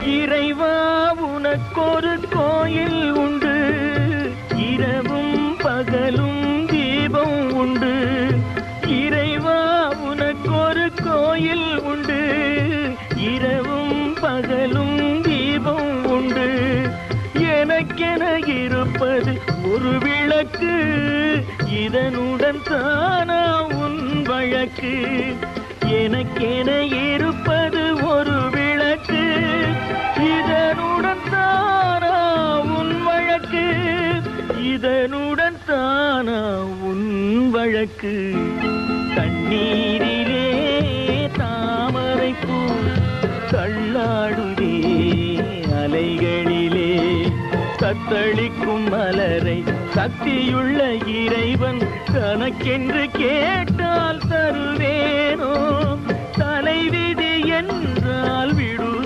இறைவா உனக்கொரு கோயில் உண்டு, இரவும் பகலும் தீபம் உண்டு. இறைவா உனக்கொரு கோயில் உண்டு, இரவும் பகலும் தீபம் உண்டு. எனக்கென இருப்பது ஒரு விளக்கு, இதனுடன் தானா உன் வழக்கு. எனக்கென இருப்பது ஒரு விளக்கு, இதனுடன் தானா உன் வழக்கு. இதனுடன் தானா உன் வழக்கு. தண்ணீரிலே தாமரைப்பூ தள்ளாடுதே அலைகளிலே. தத்தளிக்கும் மலரை சக்தியுள்ள இறைவன் தனக்கென்று கேட்டால் தருவேனோ? தலைவிதி என்றால் விடு